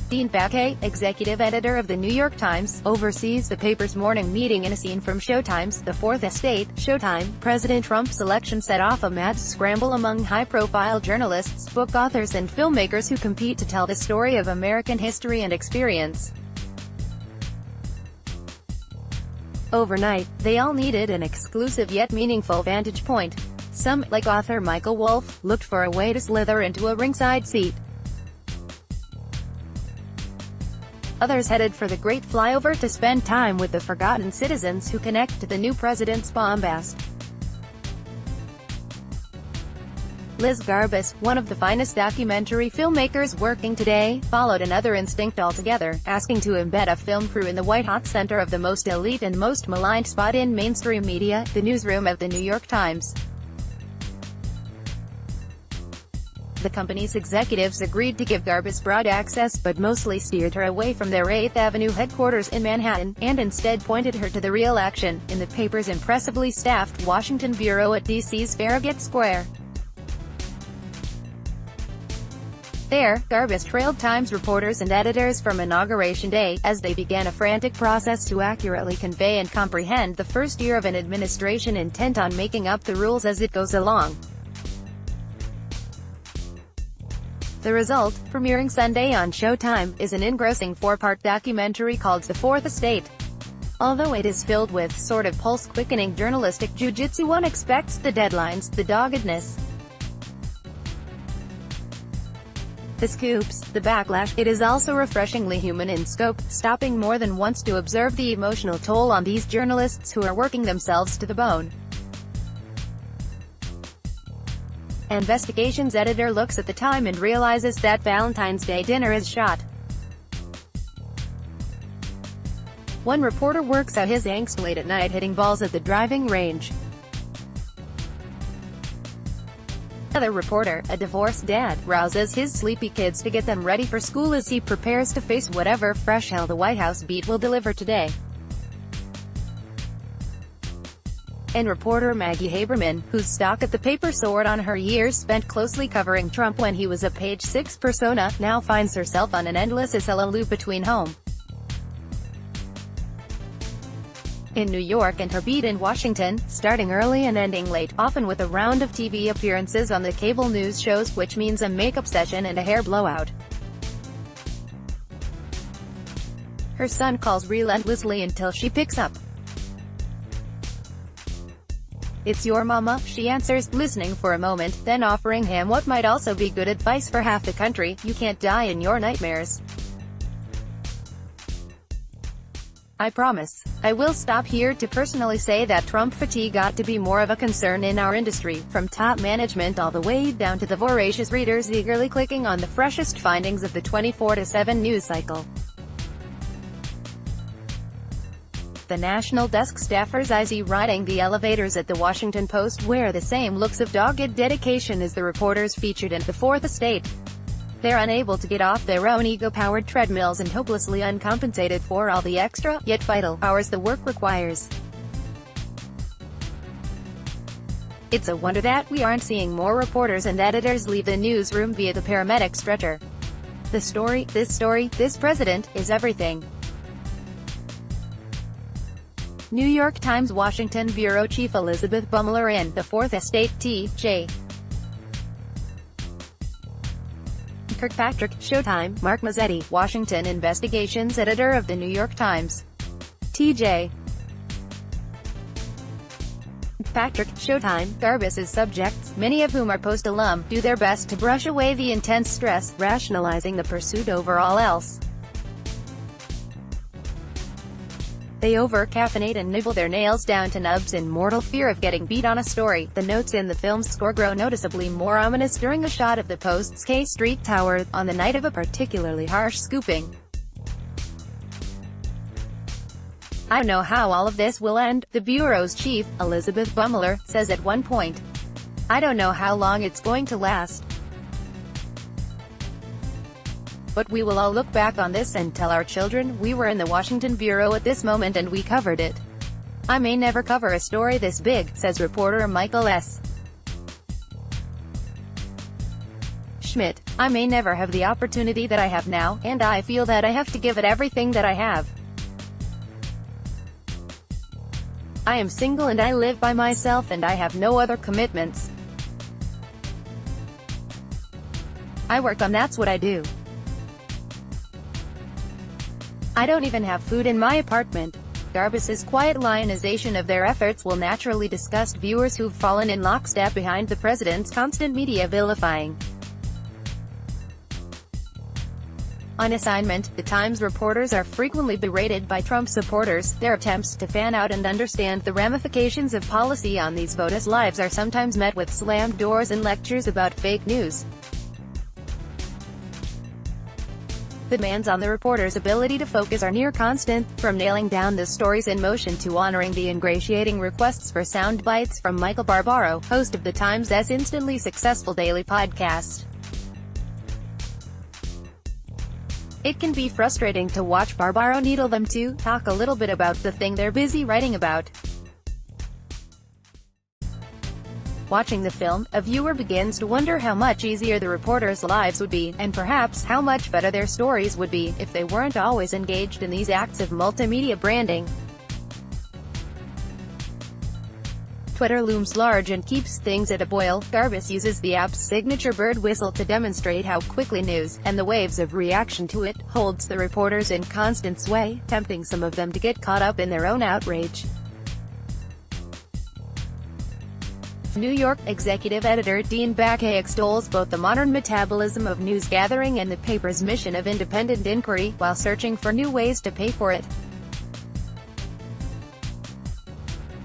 Dean Baquet, executive editor of The New York Times, oversees the paper's morning meeting. In a scene from Showtime's The Fourth Estate, Showtime, President Trump's election set off a mad scramble among high-profile journalists, book authors and filmmakers who compete to tell the story of American history and experience. Overnight, they all needed an exclusive yet meaningful vantage point. Some, like author Michael Wolff, looked for a way to slither into a ringside seat. Others headed for the great flyover to spend time with the forgotten citizens who connect to the new president's bombast. Liz Garbus, one of the finest documentary filmmakers working today, followed another instinct altogether, asking to embed a film crew in the white-hot center of the most elite and most maligned spot in mainstream media, the newsroom of The New York Times. The company's executives agreed to give Garbus broad access, but mostly steered her away from their 8th Avenue headquarters in Manhattan, and instead pointed her to the real action, in the paper's impressively staffed Washington bureau at DC's Farragut Square. There, Garbus trailed Times reporters and editors from Inauguration Day, as they began a frantic process to accurately convey and comprehend the first year of an administration intent on making up the rules as it goes along. The result, premiering Sunday on Showtime, is an engrossing 4-part documentary called The Fourth Estate. Although it is filled with sort of pulse-quickening journalistic jujitsu, one expects the deadlines, the doggedness, the scoops, the backlash. It is also refreshingly human in scope, stopping more than once to observe the emotional toll on these journalists who are working themselves to the bone. Investigations editor looks at the time and realizes that Valentine's Day dinner is shot. One reporter works out his angst late at night hitting balls at the driving range. Another reporter, a divorced dad, rouses his sleepy kids to get them ready for school as he prepares to face whatever fresh hell the White House beat will deliver today. And reporter Maggie Haberman, whose stock at the paper soared on her years spent closely covering Trump when he was a Page 6 persona, now finds herself on an endless Acela loop between home in New York and her beat in Washington, starting early and ending late, often with a round of TV appearances on the cable news shows, which means a makeup session and a hair blowout. Her son calls relentlessly until she picks up. "It's your mama," she answers, listening for a moment, then offering him what might also be good advice for half the country: "You can't die in your nightmares." "I promise. I will stop here to personally say that Trump fatigue got to be more of a concern in our industry, from top management all the way down to the voracious readers eagerly clicking on the freshest findings of the 24/7 news cycle." The national desk staffers I see riding the elevators at the Washington Post wear the same looks of dogged dedication as the reporters featured in The Fourth Estate. They're unable to get off their own ego-powered treadmills and hopelessly uncompensated for all the extra, yet vital, hours the work requires. It's a wonder that we aren't seeing more reporters and editors leave the newsroom via the paramedic stretcher. This story, this president, is everything. New York Times Washington Bureau Chief Elizabeth Bumler in The Fourth Estate. T.J. Kirkpatrick, Showtime. Mark Mazzetti, Washington Investigations Editor of The New York Times. T.J. Kirkpatrick, Showtime. Garbus's subjects, many of whom are Post alum, do their best to brush away the intense stress, rationalizing the pursuit over all else. They over-caffeinate and nibble their nails down to nubs in mortal fear of getting beat on a story. The notes in the film's score grow noticeably more ominous during a shot of the Post's K Street Tower, on the night of a particularly harsh scooping. "I don't know how all of this will end," the Bureau's chief, Elizabeth Bumler, says at one point. "I don't know how long it's going to last. But we will all look back on this and tell our children, we were in the Washington Bureau at this moment and we covered it. I may never cover a story this big," says reporter Michael S. Schmidt. I may never have the opportunity that I have now, and I feel that I have to give it everything that I have. I am single and I live by myself and I have no other commitments. I work on that's what I do. I don't even have food in my apartment. Garbus's quiet lionization of their efforts will naturally disgust viewers who've fallen in lockstep behind the president's constant media vilifying. On assignment, the Times reporters are frequently berated by Trump supporters. Their attempts to fan out and understand the ramifications of policy on these voters' lives are sometimes met with slammed doors and lectures about fake news. The demands on the reporters' ability to focus are near constant, from nailing down the stories in motion to honoring the ingratiating requests for sound bites from Michael Barbaro, host of the Times' instantly successful daily podcast. It can be frustrating to watch Barbaro needle them to talk a little bit about the thing they're busy writing about. Watching the film, a viewer begins to wonder how much easier the reporters' lives would be, and perhaps how much better their stories would be, if they weren't always engaged in these acts of multimedia branding. Twitter looms large and keeps things at a boil. Garbus uses the app's signature bird whistle to demonstrate how quickly news, and the waves of reaction to it, holds the reporters in constant sway, tempting some of them to get caught up in their own outrage. New York executive editor Dean Baquet extols both the modern metabolism of news gathering and the paper's mission of independent inquiry, while searching for new ways to pay for it.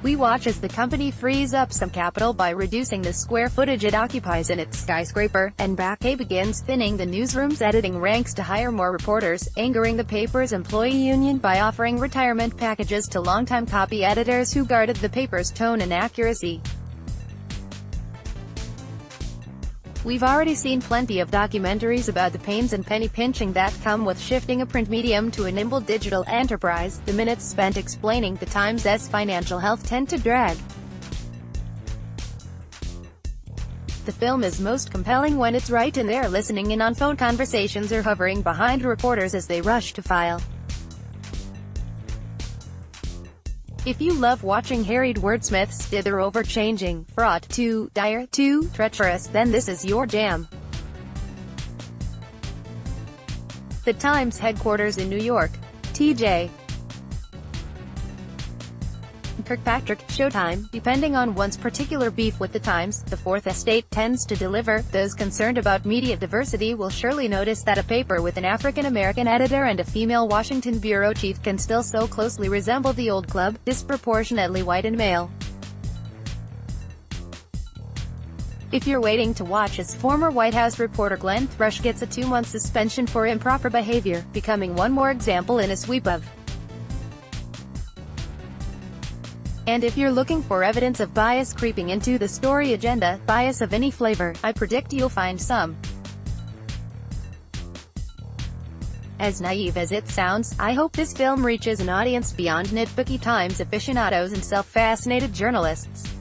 We watch as the company frees up some capital by reducing the square footage it occupies in its skyscraper, and Baquet begins thinning the newsroom's editing ranks to hire more reporters, angering the paper's employee union by offering retirement packages to longtime copy editors who guarded the paper's tone and accuracy. We've already seen plenty of documentaries about the pains and penny pinching that come with shifting a print medium to a nimble digital enterprise. The minutes spent explaining the Times' financial health tend to drag. The film is most compelling when it's right in there listening in on phone conversations or hovering behind reporters as they rush to file. If you love watching harried wordsmiths dither over changing, fraught, too dire, too treacherous, then this is your jam. The Times headquarters in New York. T.J. Kirkpatrick, Showtime. Depending on one's particular beef with the Times, the Fourth Estate tends to deliver. Those concerned about media diversity will surely notice that a paper with an African-American editor and a female Washington bureau chief can still so closely resemble the old club, disproportionately white and male. If you're waiting to watch as former White House reporter Glenn Thrush gets a 2-month suspension for improper behavior, becoming one more example in a sweep of. And if you're looking for evidence of bias creeping into the story agenda, bias of any flavor, I predict you'll find some. As naive as it sounds, I hope this film reaches an audience beyond nitpicky Times aficionados and self-fascinated journalists.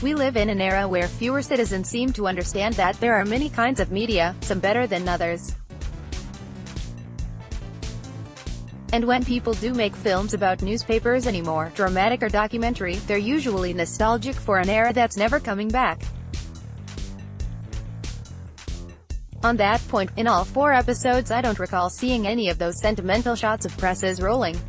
We live in an era where fewer citizens seem to understand that there are many kinds of media, some better than others. And when people do make films about newspapers anymore, dramatic or documentary, they're usually nostalgic for an era that's never coming back. On that point, in all 4 episodes I don't recall seeing any of those sentimental shots of presses rolling.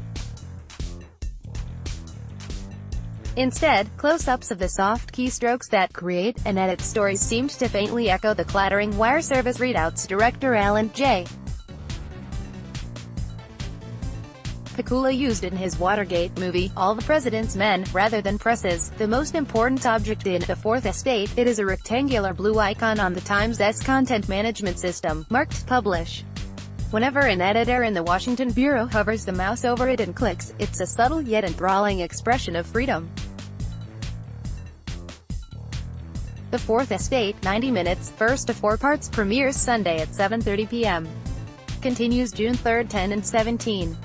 Instead, close-ups of the soft keystrokes that create and edit stories seemed to faintly echo the clattering wire service readouts. Director Alan J. Pakula used in his Watergate movie, All the President's Men, rather than presses, the most important object in The Fourth Estate. It is a rectangular blue icon on the Times' content management system, marked Publish. Whenever an editor in the Washington bureau hovers the mouse over it and clicks, it's a subtle yet enthralling expression of freedom. The Fourth Estate, 90 minutes, first of 4 parts, premieres Sunday at 7:30 p.m. Continues June 3, 10 and 17.